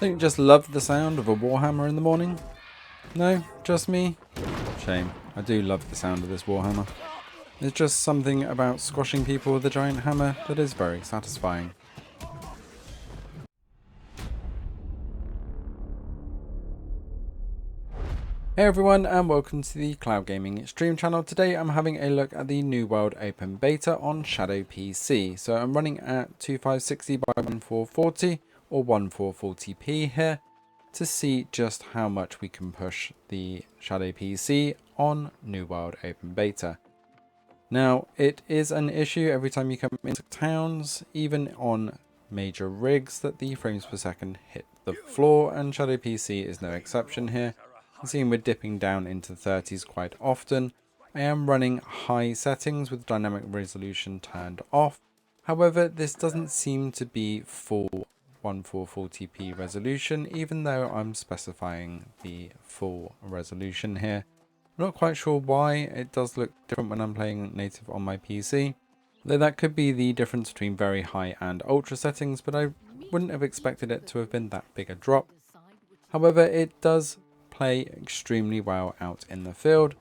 Don't you just love the sound of a Warhammer in the morning? No? Just me? Shame. I do love the sound of this Warhammer. There's just something about squashing people with a giant hammer that is very satisfying. Hey everyone, and welcome to the Cloud Gaming Stream channel. Today I'm having a look at the New World Open Beta on Shadow PC. So I'm running at 2560 by 1440 or 1440p here to see just how much we can push the Shadow PC on New World Open Beta. Now, it is an issue every time you come into towns, even on major rigs, that the frames per second hit the floor, and Shadow PC is no exception here. Seeing we're dipping down into the 30s quite often. I am running high settings with dynamic resolution turned off. However, this doesn't seem to be full 1440p resolution, even though I'm specifying the full resolution here. I'm not quite sure why it does look different when I'm playing native on my PC. Though that could be the difference between very high and ultra settings, but I wouldn't have expected it to have been that big a drop. However, it does play extremely well out in the field.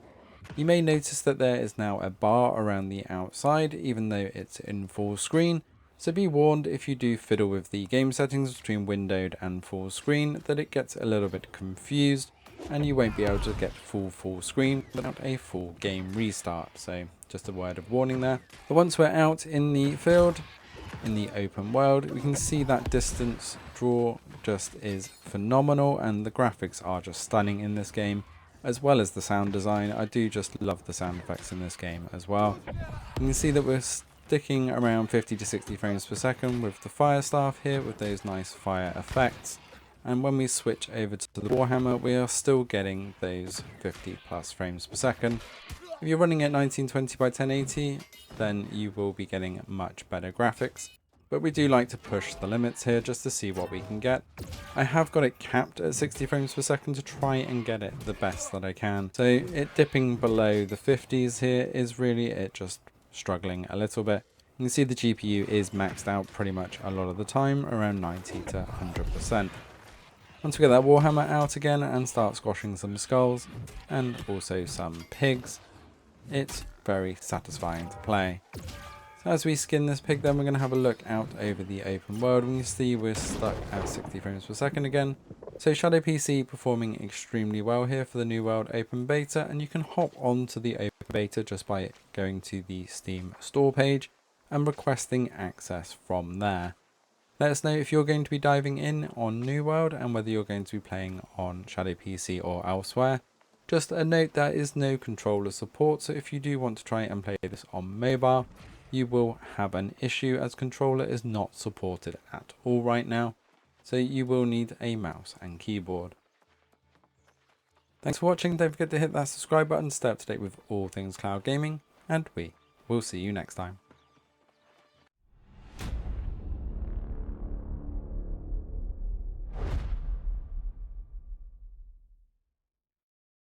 You may notice that there is now a bar around the outside, even though it's in full screen. So be warned if you do fiddle with the game settings between windowed and full screen, that it gets a little bit confused and you won't be able to get full screen without a full game restart. So just a word of warning there. But once we're out in the field, in the open world, we can see that distance draw just is phenomenal, and the graphics are just stunning in this game, as well as the sound design. I do just love the sound effects in this game as well. You can see that we're sticking around 50 to 60 frames per second with the fire staff here, with those nice fire effects. And when we switch over to the Warhammer, we are still getting those 50 plus frames per second. If you're running at 1920 by 1080, then you will be getting much better graphics. But we do like to push the limits here just to see what we can get. I have got it capped at 60 frames per second to try and get it the best that I can. So it dipping below the 50s here is really it just struggling a little bit. You can see the GPU is maxed out pretty much a lot of the time, around 90 to 100%. Once we get that Warhammer out again and start squashing some skulls and also some pigs, it's very satisfying to play. So as we skin this pig, then we're going to have a look out over the open world. And you see we're stuck at 60 frames per second again. So Shadow PC performing extremely well here for the New World Open Beta, and you can hop onto the Open Beta just by going to the Steam store page and requesting access from there. Let us know if you're going to be diving in on New World and whether you're going to be playing on Shadow PC or elsewhere. Just a note, there is no controller support, so if you do want to try and play this on mobile, you will have an issue as controller is not supported at all right now. So you will need a mouse and keyboard. Thanks for watching. Don't forget to hit that subscribe button to stay up to date with all things cloud gaming, and we will see you next time.